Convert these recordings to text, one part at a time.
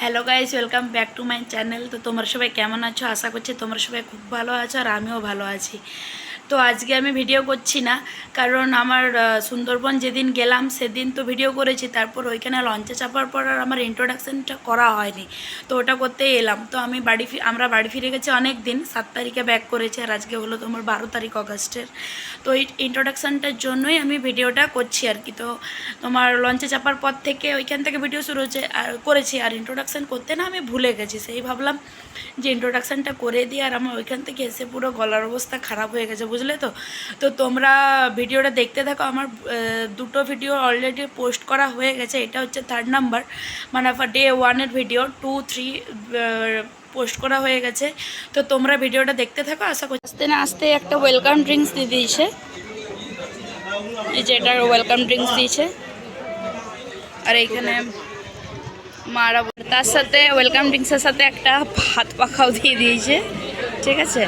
Hello guys, welcome back to my channel. তো তোমরা সবাই কেমন আছো? আশা করছি তোমরা সবাই খুব ভালো আছো আর আমিও ভালো আছি। তো আজকে আমি ভিডিও করছি না, কারণ আমার সুন্দরবন যেদিন গেলাম সেদিন তো ভিডিও করেছি, তারপর ওইখানে লঞ্চে চাপার পর আর আমার ইন্ট্রোডাকশানটা করা হয়নি। তো ওটা করতেই এলাম। তো আমরা বাড়ি ফিরে গেছি অনেক দিন, 7 তারিখে ব্যাক করেছি আর আজকে হলো তোমার 12 তারিখ অগাস্টের। তো এই ইন্ট্রোডাকশানটার জন্যই আমি ভিডিওটা করছি আর কি। তো তোমার লঞ্চে চাপার পর থেকে ওইখান থেকে ভিডিও শুরু হচ্ছে আর করেছি, আর ইন্ট্রোডাকশান করতে না আমি ভুলে গেছি। সেই ভাবলাম যে ইন্ট্রোডাকশানটা করে দিই, আর আমার ওইখান থেকে এসে পুরো গলার অবস্থা খারাপ হয়ে গেছে, বুঝলে তো। তো তোমরা ভিডিওটা দেখতে থাকো। আমার দুটো ভিডিও অলরেডি পোস্ট করা হয়ে গেছে। এটা হচ্ছে 3rd নাম্বার, মানে ডে 1-এর ভিডিও। 2, 3 পোস্ট করা হয়ে গেছে। তো তোমরা ভিডিওটা দেখতে থাকো। আশা করছি আস্তে না আস্তে একটা ওয়েলকাম ড্রিঙ্কস দিয়ে দিয়েছে। এই যে এটার ওয়েলকাম ড্রিঙ্কস দিয়েছে, আর এইখানে মারা তার সাথে ওয়েলকাম ড্রিঙ্কসের সাথে একটা হাত পাখাও দিয়ে দিয়েছে। ঠিক আছে,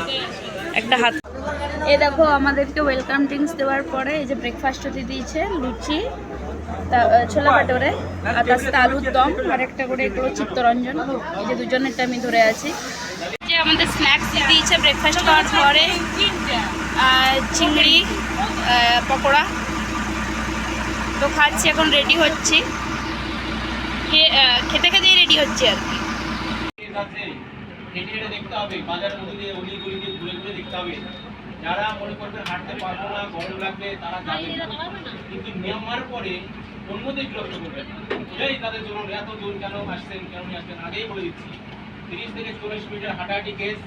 একটা হাত। এই দেখো আমাদেরকে ওয়েলকাম ড্রিঙ্কস দেওয়ার পরে এই যে ব্রেকফাস্টও দিয়ে দিয়েছে, লুচি, ছোলা ভাটোরে, আর তার সাথে আলুর দম, আর একটা করে এগুলো চিত্তরঞ্জন। এই যে দুজনেরটা আমি ধরে আছি। যে আমাদের স্ন্যাক্স দিয়ে দিয়েছে ব্রেকফাস্ট করার পরে, চিংড়ি, পকোড়া। তো খাচ্ছি, এখন রেডি হচ্ছি, খেতে খেতেই রেডি হচ্ছে আর কি। দেখতে হবে বাজারের মধ্যে দিয়ে অলি গলি দিয়ে ঘুরে ঘুরে দেখতে হবে। যারা মনে করবেন হাঁটতে পারবো না, গরম লাগবে, তারা যাবে, কিন্তু মিয়ানমার পরে ওর মধ্যে বিরক্ত করবেন। এই তাদের জন্য এত দূর কেন আসছেন, কেন আসবেন আগেই বলে দিচ্ছি। 30 থেকে 40 মিটার হাঁটাহাঁটি কেস।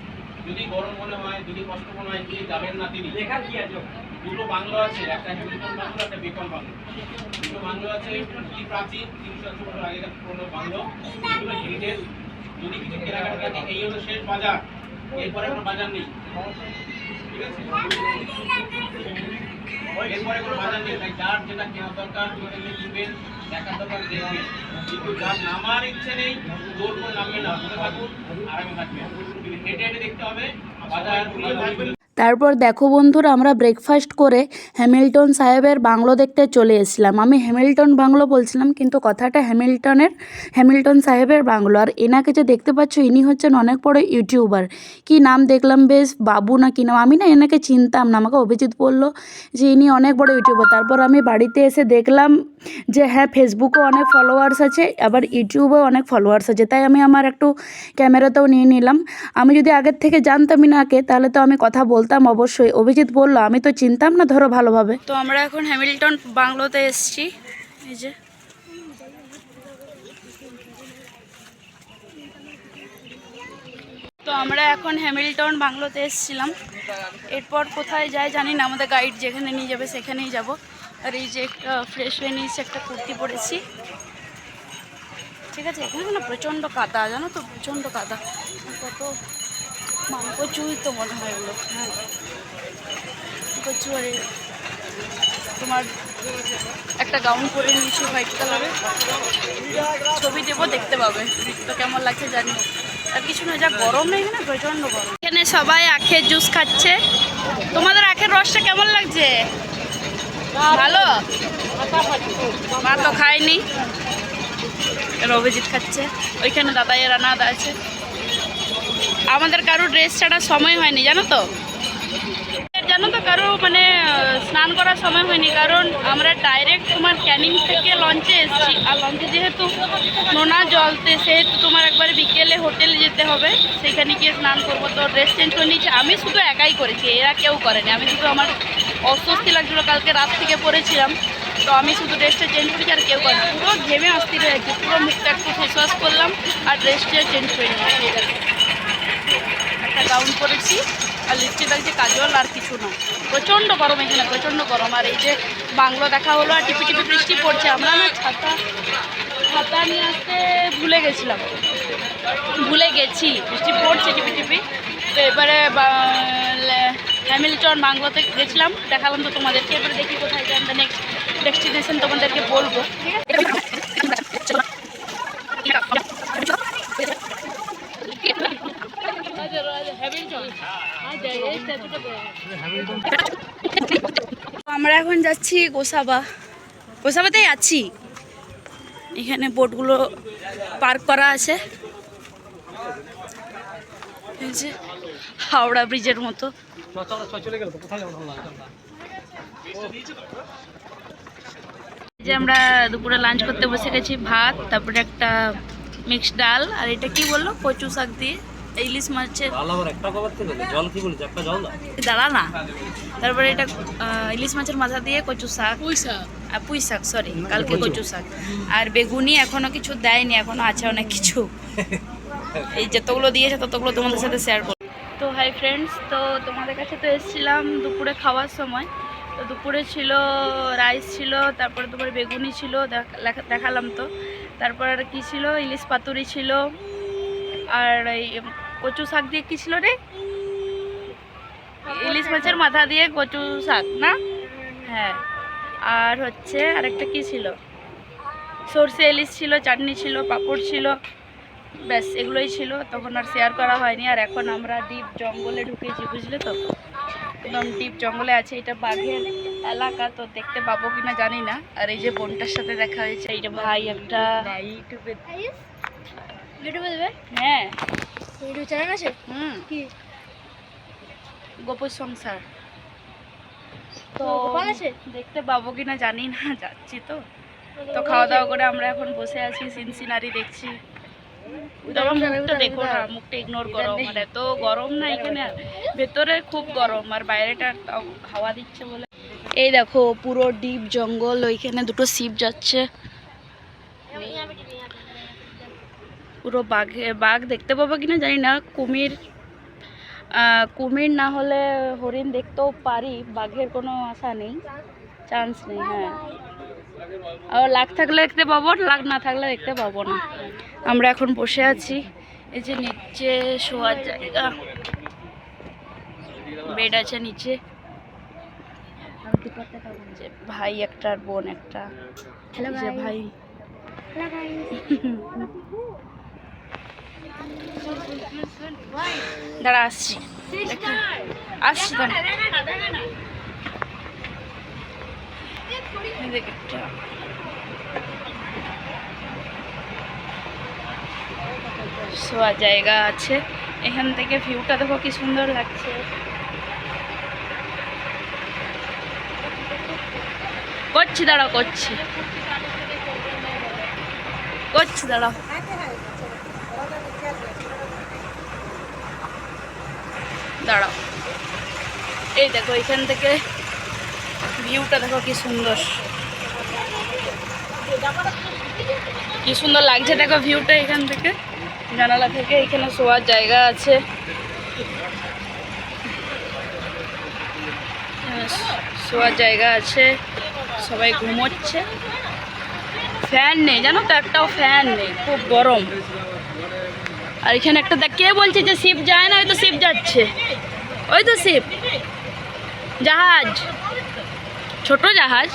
যদি গরম মনে হয়, যদি কষ্ট মনে হয়, তিনি যাবেন না। তিনি লেখা কি আছে, দুটো বাংলো আছে, একটা হিন্দুজন বাংলো, একটা বেকন বাংলো। দুটো বাংলো আছে, কি প্রাচীন 300 বছর আগেকার পুরনো বাংলো, এগুলো হেরিটেজ। যদি কিছু কেনাকাটা থাকে, এই হলো শেষ বাজার, এরপরে কোনো বাজার নেই। ঠিক আছে, এরপরে কোনো বাজার নেই। তাই যার যেটা কেনার দরকার কিনবেন, দেখার দরকার দেখবেন, কিন্তু যার নামার ইচ্ছে নেই জোর করে নামবে না, বসে থাকুন, আরামে থাকবেন। কিন্তু হেঁটে হেঁটে দেখতে হবে বাজার। তারপর দেখো বন্ধুরা, আমরা ব্রেকফাস্ট করে হ্যামিল্টন সাহেবের বাংলো দেখতে চলে এসেছিলাম। আমি হ্যামিল্টন বাংলো বলছিলাম, কিন্তু কথাটা হ্যামিল্টন সাহেবের বাংলো। আর এনাকে যে দেখতে পাচ্ছ, ইনি হচ্ছেন অনেক বড় ইউটিউবার। কি নাম দেখলাম, বেশ বাবু না কি নাম, আমি না এনাকে চিনতাম না। আমাকে অভিজিৎ বলল যে ইনি অনেক বড় ইউটিউবার। তারপর আমি বাড়িতে এসে দেখলাম যে হ্যাঁ, ফেসবুকেও অনেক ফলোয়ার্স আছে, আবার ইউটিউবেও অনেক ফলোয়ার্স আছে। তাই আমি আমার একটু ক্যামেরাতেও নিয়ে নিলাম। আমি যদি আগের থেকে জানতামই না কে, তাহলে তো আমি কথা বলতাম অবশ্যই। অভিজিৎ বলল, আমি তো চিনতাম না ধরো ভালোভাবে। তো আমরা এখন হ্যামিল্টন বাংলোতে এসেছি। এই যে তো আমরা এখন হ্যামিল্টন বাংলোতে এসেছিলাম। এরপর কোথায় যাই জানি না, আমাদের গাইড যেখানে নিয়ে যাবে সেখানেই যাব। আর এই যে একটা ফ্রেশ হয়ে নিয়েছি, একটা কুর্তি পরেছি। ঠিক আছে, এখানে না প্রচণ্ড কাদা, জানো তো, প্রচণ্ড কাদা। কত কচুই তো মনে হয় এগুলো। হ্যাঁ, কচু। আর তোমার একটা গাউন পরে নিয়েছি হোয়াইট কালারের, ছবি দেবো, দেখতে পাবে। তো কেমন লাগছে জানি। আর কিছু না, যা গরম নেই, না প্রচণ্ড গরম। এখানে সবাই আখের জুস খাচ্ছে। তোমাদের আখের রসটা কেমন লাগছে? ভালো? মা তো খায়নি, অভিজিৎ খাচ্ছে। ওইখানে দাদাইয়ের রান্না আছে। আমাদের কারো ড্রেস ছাড়া সময় হয়নি, জানো তো। কারো মানে স্নান করার সময় হয়নি, কারণ আমরা ডাইরেক্ট তোমার ক্যানিং থেকে লঞ্চে এসেছি। আর লঞ্চে যেহেতু নোনা জলতে, সেহেতু তোমার একবারে বিকেলে হোটেলে যেতে হবে, সেখানে গিয়ে স্নান করবো। তো ড্রেস চেঞ্জ করে নিয়েছি। আমি শুধু একাই করেছি, এরা কেউ করেনি। আমি শুধু, আমার অস্বস্তি লাগছিলো, কালকে রাত থেকে পরেছিলাম, তো আমি শুধু ড্রেসটা চেঞ্জ করেছি, আর কেউ করেনি। পুরো ঘেমে অস্থির হয়েছে, পুরো মুখটা একটু ফেস ওয়াশ করলাম আর ড্রেসটা চেঞ্জ করে নিয়েছি। একটা গাউন পরেছি আর লিপস্টিক লাগছে, কাজল, আর কিছু না। প্রচণ্ড গরম এখানে, প্রচণ্ড গরম। আর এই যে বাংলো দেখা হলো, আর টিপি টিপি বৃষ্টি পড়ছে। আমরা না ছাতা নিয়ে আসতে ভুলে গেছি, বৃষ্টি পড়ছে টিপি টিপি। তো এবারে হ্যামিল্টন বাংলোতে গেছিলাম, দেখালাম তো তোমাদেরকে। এবারে দেখি কোথায় যাই, আমরা নেক্সট ডেস্টিনেশন তোমাদেরকে বলবো। ঠিক আছে, আমরা এখন যাচ্ছি গোসাবাতেই আছি। এখানে বোটগুলো পার্ক করা আছে। এই যে হাওড়া ব্রিজের মতো। এই যে আমরা দুপুরে লাঞ্চ করতে বসে গেছি, ভাত, তারপরে একটা মিক্সড ডাল, আর এটা কি বললো, কচু শাক দিয়ে ইলিশ মাছের, দাঁড়া না, তারপরে এটা ইলিশ মাছের মাথা দিয়ে কচু শাক, পুঁই শাক সরি, কালকে কচু শাক, আর বেগুনি এখনো কিছু দেয়নি, এখনো আছে অনেক কিছু। এই যতগুলো দিয়েছে ততগুলো তোমাদের সাথে শেয়ার করব। তো হাই ফ্রেন্ডস, তো তোমাদের কাছে তো এসেছিলাম দুপুরে খাওয়ার সময়। তো দুপুরে ছিল রাইস ছিল, তারপরে তোমার বেগুনি ছিল, দেখালাম তো, তারপর আর কী ছিল, ইলিশ পাতুরি ছিল, আর এই কচু শাক দিয়ে কী ছিল রে, ইলিশ মাছের মাথা দিয়ে কচু শাক না, হ্যাঁ, আর হচ্ছে আরেকটা কী ছিল, সর্ষে ইলিশ ছিল, চাটনি ছিল, পাঁপড় ছিল, ব্যাস এগুলোই ছিল। তখন আর শেয়ার করা হয়নি। আর এখন আমরা ডিপ জঙ্গলে ঢুকেছি, বুঝলে তো, একদম ডিপ জঙ্গলে আছে। এটা বাঘের এলাকা, তো দেখতে পাবো কিনা জানি না। আর এই যে বোনটার সাথে দেখা হয়েছে, এইটা ভাই একটা ইউটিউবে দেবে, হ্যাঁ ইউটিউব চ্যানেল আছে, কি গোপুর সংসার, তো দেখতে পাবো কিনা জানি না, যাচ্ছি তো। তো খাওয়া দাওয়া করে আমরা এখন বসে আছি, সিনসিনারি দেখছি। মুখটা দেখো না, মুখটা ইগনোর করো, আমার এত গরম না এখানে, ভেতরে খুব গরম, আর বাইরেটা হাওয়া দিচ্ছে বলে। এই দেখো পুরো ডিপ জঙ্গল, ওইখানে দুটো শিপ যাচ্ছে, পুরো বাঘ দেখতে পাবো কিনা জানি না। কুমির না হলে হরিণ দেখতেও পারি, বাঘের কোনো আশা নেই, চান্স নেই। হ্যাঁ, আর লাখ থাকলে দেখতে পাবো, লাখ না থাকলে দেখতে পাবো না। আমরা এখন বসে আছি, এই যে নিচে শোয়ার জায়গা, বেড আছে নিচে, ভাই একটা আর বোন একটা, ভাই দাঁড়া আসছি, আসছি দাঁড়া, শোয়ার জায়গা আছে, এখান থেকে ভিউটা দেখো কি সুন্দর লাগছে। করছি দাঁড়াও, করছি দাঁড়াও, দাঁড়াও, এই দেখো এখান থেকে ভিউটা দেখো কি সুন্দর, কি সুন্দর লাগছে দেখো ভিউটা এখান থেকে, জানালা থেকে। এখানে শোয়ার জায়গা আছে, শোয়ার জায়গা আছে, সবাই ঘুমোচ্ছে, ফ্যান নেই জানো তো, একটাও ফ্যান নেই, খুব গরম। আর এখানে একটা দেখ, কে বলছে যে শিপ যায় না, ওই তো শিপ যাচ্ছে, ওই তো শিপ, জাহাজ, ছোট জাহাজ,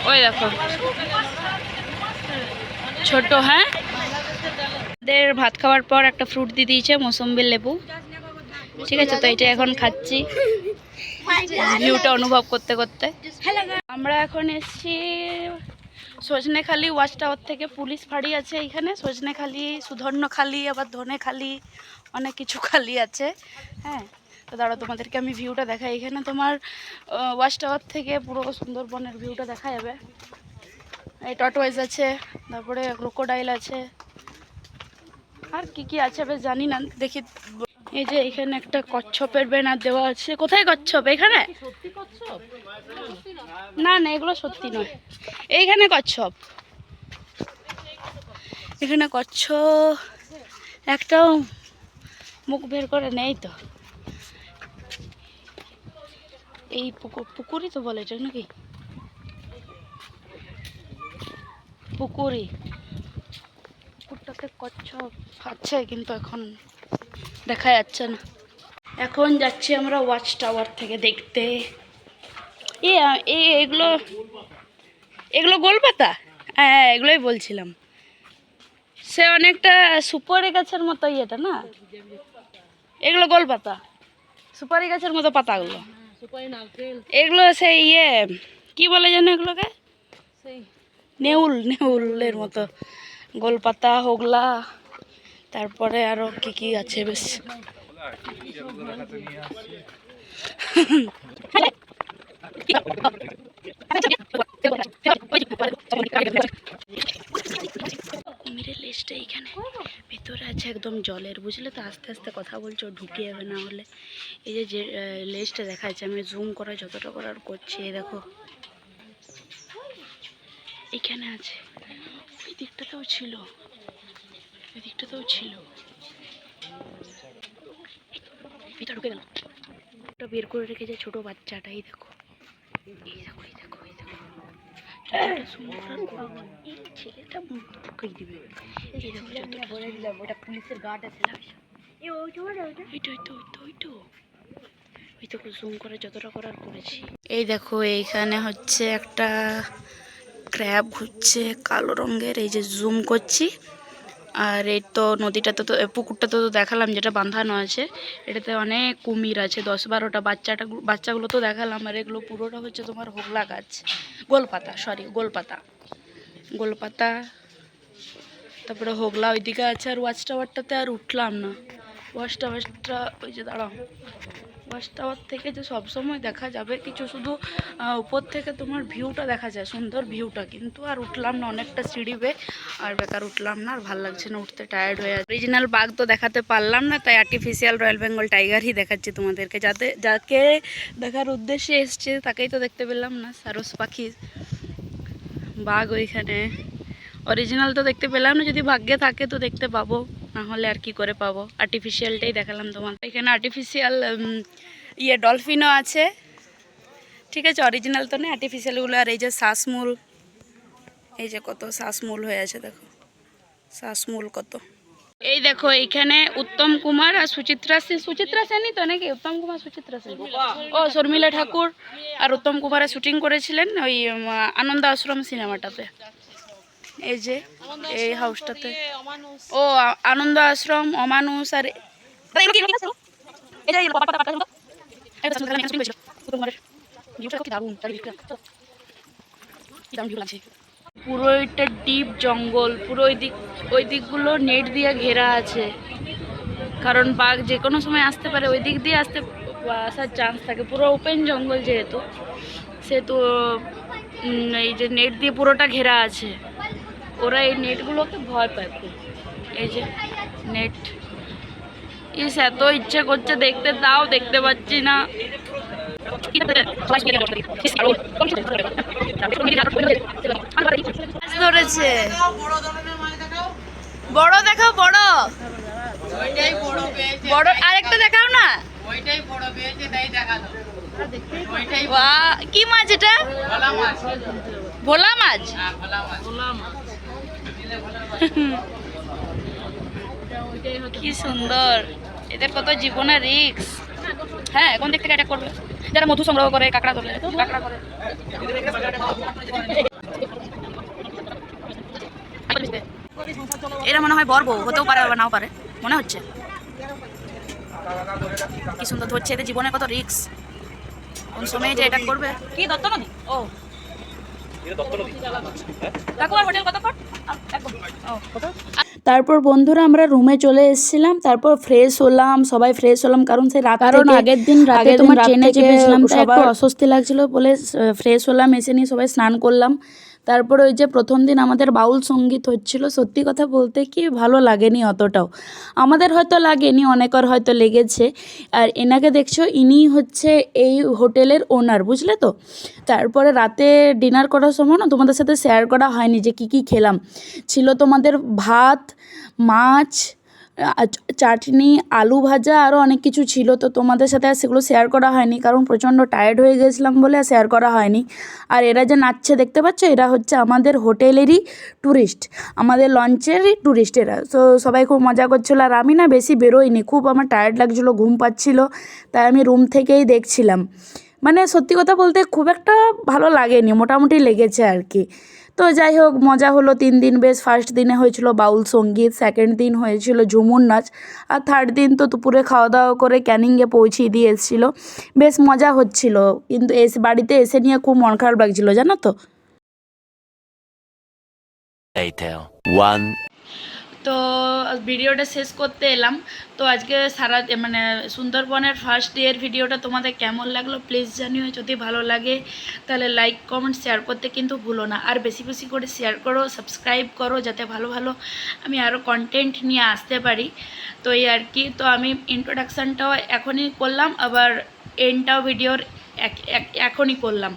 ওই দেখো ছোট। হ্যাঁ, আমাদের ভাত খাওয়ার পর একটা ফ্রুট দিয়ে দিয়েছে, মৌসুম্বি লেবু, ঠিক আছে, তো এটা এখন খাচ্ছি ভিউটা অনুভব করতে করতে। আমরা এখন এসছি সজনেখালি ওয়াচ টাওয়ার থেকে, পুলিশ ফাঁড়ি আছে এইখানে, সজনেখালি, সুধর্ণখালি, আবার ধনেখালি, অনেক কিছু খালি আছে। হ্যাঁ, তো দাঁড়াও তোমাদেরকে আমি ভিউটা দেখাই। এখানে তোমার ওয়াচ টাওয়ার থেকে পুরো সুন্দরবনের ভিউটা দেখা যাবে। এই টর্টওয়াইজ আছে, তারপরে ক্রোকোডাইল আছে, আর কি কি আছে বেশ জানি না, দেখি। এই যে এখানে একটা কচ্ছপের ব্যানার দেওয়া আছে। কোথায় কচ্ছপ? এখানে না না, এগুলো সত্যি নয়, এইখানে কচ্ছপ, এখানে কচ্ছপ একটাও মুখ বের করে নেই তো। এই পুকুরই তো বলে এটা নাকি, পুকুরটাতে কচ্ছপ আছে কিন্তু এখন দেখা যাচ্ছে না। এখন যাচ্ছি আমরা ওয়াচ টাওয়ার থেকে দেখতে। এগুলো গোলপাতা, হ্যাঁ এগুলোই বলছিলাম, সে অনেকটা সুপারি গাছের মতো ইয়েটা না, এগুলো গোলপাতা, সুপারি গাছের মতো পাতাগুলো, এগুলো সেই কি বলে যেন এগুলোকে, নেউলের মতো গোলপাতা, হোগলা, তারপরে আরো কি কি আছে বেশ। কুমিরের লেজটা এইখানে ভেতরে আছে একদম জলের, বুঝলে তো? আস্তে আস্তে কথা বলছো, ঢুকে যাবে না হলে। এই যে লেজটা দেখা যাচ্ছে, আমি জুম করা যতটা করার করছি, এই দেখো এখানে আছে। ওই দিকটাতেও ছিল, ওই দিকটাতেও ছিল। ভিতরে ঢুকে গেল। ওটা বের করে রেখেছে ছোট বাচ্চাটা, এই দেখো, এই দেখো, এই দেখো, এই দেখো। যতটা সুন্দর করবো, এই ছেলেটা মুখ ঢুকিয়ে দিবে। এই দেখো যতটা বলে দিলাম, ওটা পুলিশের গার্ড আছে না, ওই তো জুম করে যতটা করার করেছি। এই দেখো এইখানে হচ্ছে একটা ক্র্যাব ঘুরছে কালো রঙের, এই যে জুম করছি। আর এই তো নদীটাতে তো, পুকুরটাতে তো দেখালাম যেটা বাঁধানো আছে, এটাতে অনেক কুমির আছে, 10-12টা। বাচ্চাগুলো তো দেখালাম। আর এগুলো পুরোটা হচ্ছে তোমার হোগলা গাছ, গোলপাতা। তারপরে হোগলা ওইদিকে আছে। আর ওয়াচ টাওয়ারটাতে আর উঠলাম না। ওয়াচ টাওয়ারটা ওই যে দাঁড়াও, ওয়াচ টাওয়ার থেকে যে সবসময় দেখা যাবে কিছু, শুধু উপর থেকে তোমার ভিউটা দেখা যায়, সুন্দর ভিউটা, কিন্তু আর উঠলাম না, অনেকটা সিঁড়ি বে, আর বেকার উঠলাম না, আর ভালো লাগছে না উঠতে, টায়ার্ড হয়ে আছে। অরিজিনাল বাঘ তো দেখাতে পারলাম না, তাই আর্টিফিশিয়াল রয়্যাল বেঙ্গল টাইগারই দেখাচ্ছি তোমাদেরকে। যাকে দেখার উদ্দেশ্যে এসছে তাকেই তো দেখতে পেলাম না। সারস পাখি, বাঘ ওইখানে। অরিজিনাল তো দেখতে পেলাম না, যদি ভাগ্যে থাকে তো দেখতে পাবো, না হলে আর কি করে পাবো। আর্টিফিশিয়ালটাই দেখালাম তোমার। এখানে আর্টিফিশিয়াল ডলফিনও আছে, ঠিক আছে। অরিজিনাল তো নেই, আর্টিফিশিয়ালগুলো। আর এই যে শ্বাসমূল, এই যে কত শ্বাসমূল হয়ে আছে, দেখো শ্বাসমূল কত। এই দেখো এইখানে উত্তম কুমার আর সুচিত্রা সেনই তো নাকি? উত্তম কুমার, সুচিত্রা সেন, ও শর্মিলা ঠাকুর আর উত্তম কুমারের শুটিং করেছিলেন ওই আনন্দ আশ্রম সিনেমাটাতে। এই যে এই হাউসটাতে, ও আনন্দ আশ্রম, অমানুষ। আর পুরো এটা ডিপ জঙ্গল, পুরো ওই দিকগুলো নেট দিয়ে ঘেরা আছে, কারণ বাঘ যে কোনো সময় আসতে পারে, ওই দিক দিয়ে আসার চান্স থাকে। পুরো ওপেন জঙ্গল যেহেতু, সেহেতু এই যে নেট দিয়ে পুরোটা ঘেরা আছে। ওরা এই নেটগুলোকে ভয় পায় খুব। এই যে নেট, ইস এত ইচ্ছে করছে দেখতে, তাও দেখতে পাচ্ছি না। ধরেছে বড়, দেখাও বড়, বড় আরেকটা দেখাও না। কি মাছ এটা? ভোলা মাছ। কি সুন্দর, এদের কত জীবনের রিস্ক। হ্যাঁ, এখন দেখতে অ্যাটাক করবে, যারা মধু সংগ্রহ করে, কাঁকড়া ধরে, কাঁকড়া করে। এরা মনে হয় বর বউ, হতেও পারে আবার নাও পারে, মনে হচ্ছে। কি সুন্দর ধরছে, এদের জীবনের কত রিস্ক, কোন সময় যে অ্যাটাক করবে। কি দত্ত নদী? ও তারপর বন্ধুরা আমরা রুমে চলে এসেছিলাম। তারপর ফ্রেশ হলাম, সবাই ফ্রেশ হলাম, কারণ সেই রাত, কারণ আগের দিন রাতে তোমার ট্রেনে চেপেছিলাম, সবার অস্বস্তি লাগছিল বলে ফ্রেশ হলাম, এসে নিয়ে সবাই স্নান করলাম। তারপর ওই যে প্রথম দিন আমাদের বাউল সঙ্গীত হচ্ছিল, সত্যি কথা বলতে কি ভালো লাগেনি অতটাও, আমাদের হয়তো লাগেনি, অনেকের হয়তো লেগেছে। আর এনাকে দেখছো, ইনি হচ্ছে এই হোটেলের ওনার, বুঝলে তো। তারপরে রাতে ডিনার করার সময় না তোমাদের সাথে শেয়ার করা হয়নি যে কী কী খেলাম। ছিল তোমাদের ভাত, মাছ, চাটনি, আলু ভাজা, আরও অনেক কিছু ছিল। তো তোমাদের সাথে আর সেগুলো শেয়ার করা হয়নি, কারণ প্রচণ্ড টায়ার্ড হয়ে গেছিলাম বলে আর শেয়ার করা হয়নি। আর এরা যে নাচছে দেখতে পাচ্ছ, এরা হচ্ছে আমাদের হোটেলেরই ট্যুরিস্ট, আমাদের লঞ্চেরই ট্যুরিস্ট এরা। তো সবাই খুব মজা করছিলো। আর আমি না বেশি বেরোইনি, খুব আমার টায়ার্ড লাগছিলো, ঘুম পাচ্ছিলো, তাই আমি রুম থেকেই দেখছিলাম। মানে সত্যি কথা বলতে খুব একটা ভালো লাগেনি, মোটামুটি লেগেছে আর কি। তো যাই হোক, মজা হলো 3 দিন বেশ। ফার্স্ট দিনে হয়েছিল বাউল সঙ্গীত, সেকেন্ড দিন হয়েছিল ঝুমুর নাচ, আর থার্ড দিন তো দুপুরে খাওয়া দাওয়া করে ক্যানিংয়ে পৌঁছিয়ে দিয়ে এসেছিলো। বেশ মজা হচ্ছিল, কিন্তু বাড়িতে এসে নিয়ে খুব মন খারাপ লাগছিলো, জানো তো। তো ভিডিওটা শেষ করতে এলাম। তো আজকে মানে সুন্দরবনের ফার্স্ট ডের ভিডিওটা তোমাদের কেমন লাগলো প্লিজ জানিও। যদি ভালো লাগে তাহলে লাইক কমেন্ট শেয়ার করতে কিন্তু ভুলো না। আর বেশি বেশি করে শেয়ার করো, সাবস্ক্রাইব করো, যাতে ভালো ভালো আমি আরও কন্টেন্ট নিয়ে আসতে পারি। তো এই আর কি। তো আমি ইন্ট্রোডাকশানটাও এখনই করলাম, আবার এন্ডটাও ভিডিওর এখনই করলাম,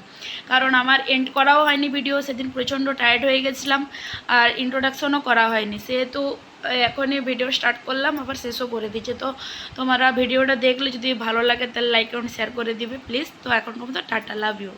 কারণ আমার এন্ড করাও হয়নি ভিডিও, সেদিন প্রচণ্ড টায়ার্ড হয়ে গেছিলাম, আর ইন্ট্রোডাকশনও করা হয়নি, সেহেতু এখনই ভিডিও স্টার্ট করলাম, আবার শেষও করে দিচ্ছে। তো তোমরা ভিডিওটা দেখলে যদি ভালো লাগে তাহলে লাইক এবং শেয়ার করে দিবে প্লিজ। তো এখন মতো টাটা, লাভ ইউ।